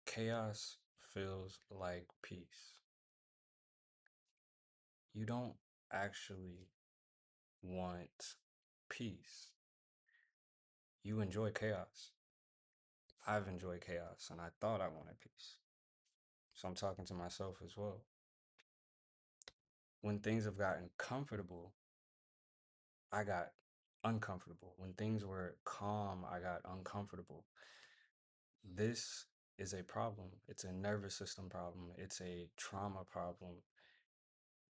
Chaos feels like peace. You don't actually want peace. You enjoy chaos. I've enjoyed chaos and I thought I wanted peace. So I'm talking to myself as well. When things have gotten comfortable, I got uncomfortable. When things were calm, I got uncomfortable. This is a problem. It's a nervous system problem. It's a trauma problem.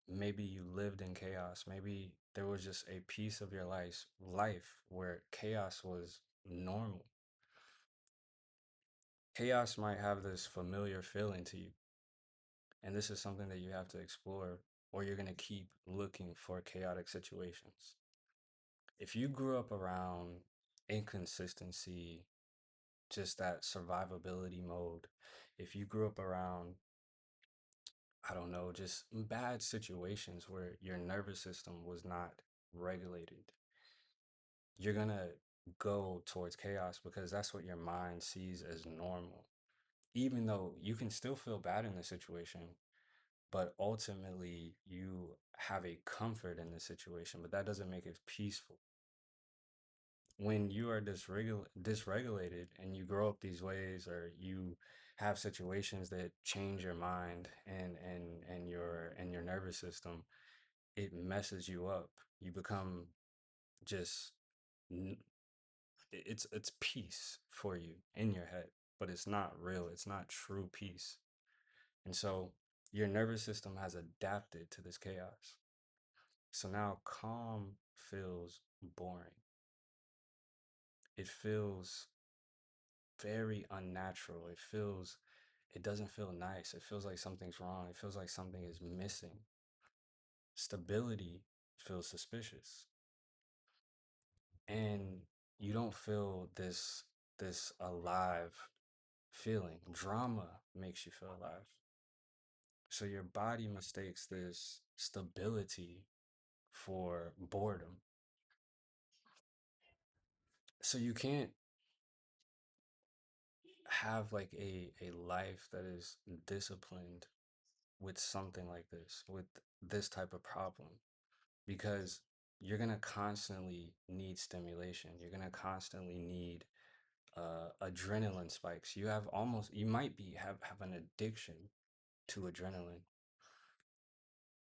Maybe you lived in chaos. Maybe there was just a piece of your life where chaos was normal. Chaos might have this familiar feeling to you, and this is something that you have to explore, or you're going to keep looking for chaotic situations. If you grew up around inconsistency, just that survivability mode, if you grew up around, I don't know, just bad situations where your nervous system was not regulated, you're gonna go towards chaos because that's what your mind sees as normal. Even though you can still feel bad in the situation, but ultimately you have a comfort in the situation, but that doesn't make it peaceful. When you are dysregulated and you grow up these ways, or you have situations that change your mind and your nervous system, it messes you up. You become just it's peace for you in your head, but it's not real. It's not true peace. And so your nervous system has adapted to this chaos. So now calm feels boring. It feels very unnatural. It doesn't feel nice. It feels like something's wrong. It feels like something is missing. Stability feels suspicious. And you don't feel this alive feeling. Drama makes you feel alive. So your body mistakes this stability for boredom. So you can't have like a life that is disciplined with something like this, with this type of problem, because you're gonna constantly need stimulation. You're gonna constantly need adrenaline spikes. You might have an addiction to adrenaline.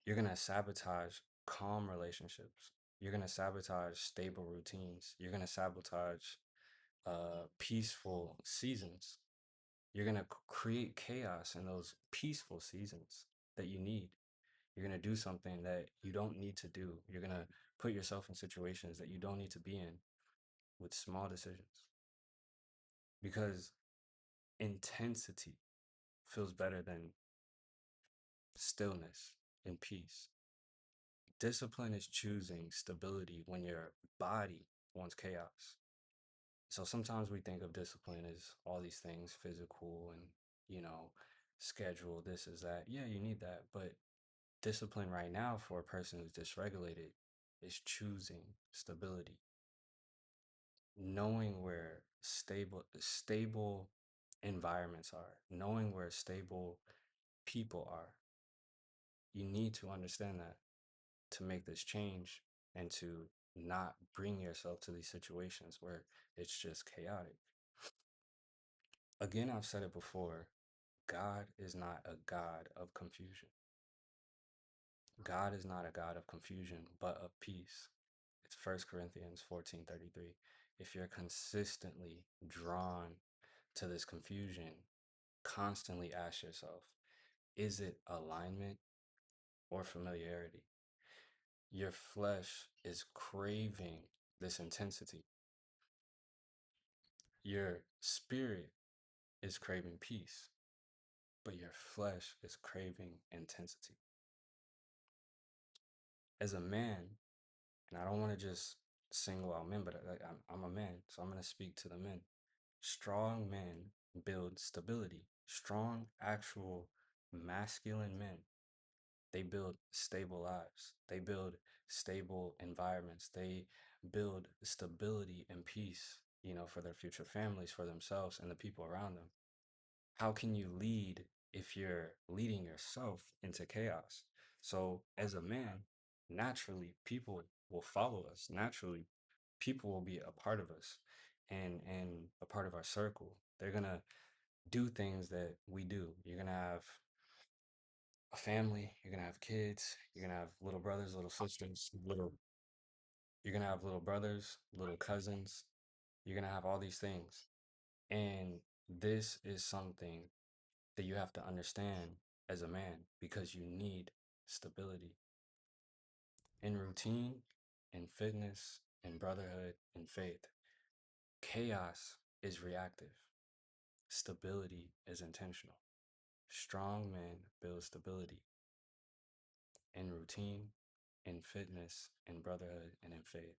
You're going to sabotage calm relationships. You're going to sabotage stable routines. You're going to sabotage peaceful seasons. You're going to create chaos in those peaceful seasons that you need. You're going to do something that you don't need to do. You're going to put yourself in situations that you don't need to be in with small decisions, because intensity feels better than stillness and peace. Discipline is choosing stability when your body wants chaos. So sometimes we think of discipline as all these things, physical and, you know, schedule, this is that. Yeah, you need that. But discipline right now for a person who's dysregulated is choosing stability, knowing where stable environments are, knowing where stable people are. You need to understand that to make this change and to not bring yourself to these situations where it's just chaotic. Again, I've said it before, God is not a God of confusion. God is not a God of confusion, but of peace. It's 1 Corinthians 14:33. If you're consistently drawn to this confusion, constantly ask yourself, is it alignment or familiarity? Your flesh is craving this intensity. Your spirit is craving peace, but your flesh is craving intensity. As a man, and I don't want to just single out men, but I'm a man, so I'm going to speak to the men. Strong men build stability. Strong, actual masculine men, they build stable lives. They build stable environments. They build stability and peace, for their future families, for themselves, and the people around them. How can you lead if you're leading yourself into chaos? So, as a man, naturally, people will follow us. Naturally, people will be a part of us and a part of our circle. They're gonna do things that we do. You're gonna have a family, you're gonna have kids, you're gonna have little brothers, little sisters, you're gonna have little brothers, little cousins, you're gonna have all these things. And this is something that you have to understand as a man because you need stability in routine, in fitness, in brotherhood, in faith. Chaos is reactive, stability is intentional. Strong men build stability in routine, in fitness, in brotherhood, and in faith.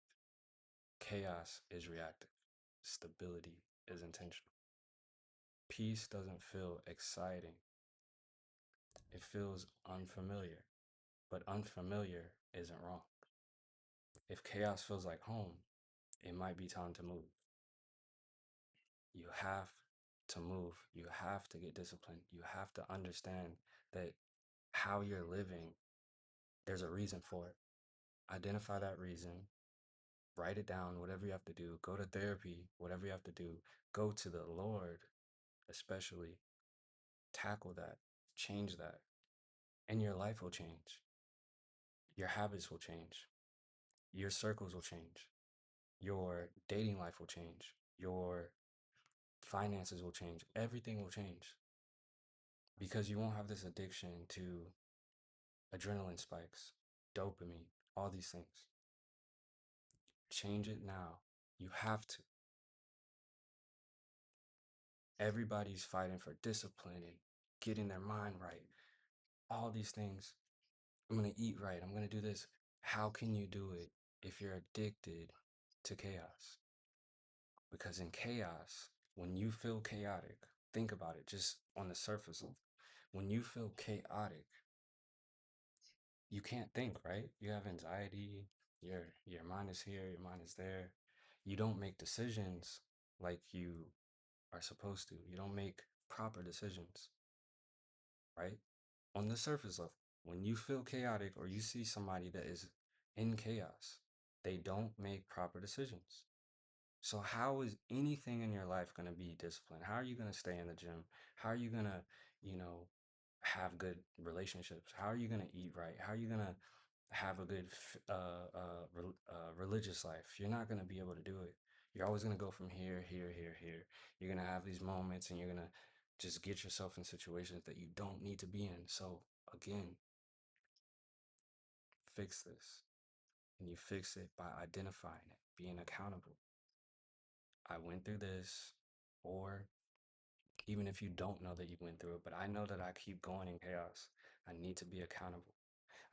Chaos is reactive, stability is intentional. Peace doesn't feel exciting, it feels unfamiliar, but unfamiliar isn't wrong. If chaos feels like home, it might be time to move. You have to move. You have to get disciplined. You have to understand that how you're living, there's a reason for it. Identify that reason, write it down, whatever you have to do. Go to therapy, whatever you have to do. Go to the Lord, especially. Tackle that, change that, and your life will change. Your habits will change. Your circles will change. Your dating life will change. Your finances will change. Everything will change because you won't have this addiction to adrenaline spikes, dopamine, all these things. Change it now. You have to. Everybody's fighting for discipline and getting their mind right. All these things. I'm going to eat right. I'm going to do this. How can you do it if you're addicted to chaos? Because in chaos, when you feel chaotic, think about it just on the surface of when you feel chaotic, you can't think, right? You have anxiety, your mind is here, your mind is there. You don't make decisions like you are supposed to. You don't make proper decisions, right? On the surface level, when you feel chaotic or you see somebody that is in chaos, they don't make proper decisions. So how is anything in your life going to be disciplined? How are you going to stay in the gym? How are you going to, you know, have good relationships? How are you going to eat right? How are you going to have a good religious life? You're not going to be able to do it. You're always going to go from here, here, here, here. You're going to have these moments and you're going to just get yourself in situations that you don't need to be in. So again, fix this. And you fix it by identifying it, being accountable. I went through this, or even if you don't know that you went through it, but I know that I keep going in chaos. I need to be accountable.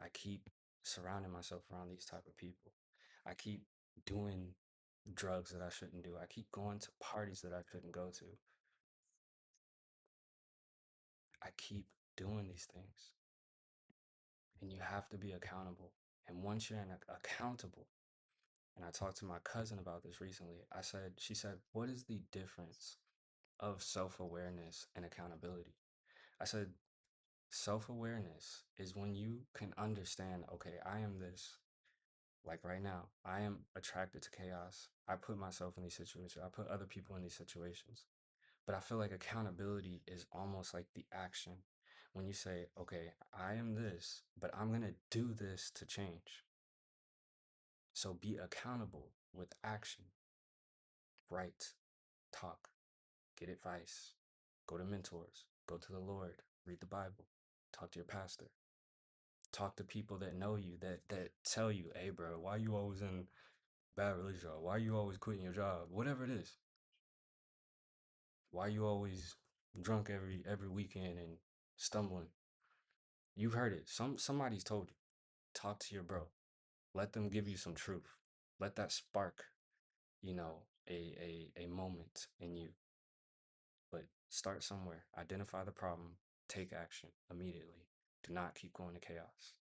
I keep surrounding myself around these type of people. I keep doing drugs that I shouldn't do. I keep going to parties that I shouldn't go to. I keep doing these things. And you have to be accountable. And once you're accountable, and I talked to my cousin about this recently, she said, what is the difference of self-awareness and accountability? I said, self-awareness is when you can understand, okay, I am this. Like right now, I am attracted to chaos. I put myself in these situations. I put other people in these situations. But I feel like accountability is almost like the action. When you say, okay, I am this, but I'm going to do this to change. So be accountable with action. Write, talk, get advice, go to mentors, go to the Lord, read the Bible, talk to your pastor, talk to people that know you, that tell you, hey bro, why you always in bad relationship? Why you always quitting your job? Whatever it is. Why you always drunk every weekend and stumbling? You've heard it. Somebody's told you. Talk to your bro. Let them give you some truth. Let that spark, a moment in you. But start somewhere. Identify the problem. Take action immediately. Do not keep going to chaos.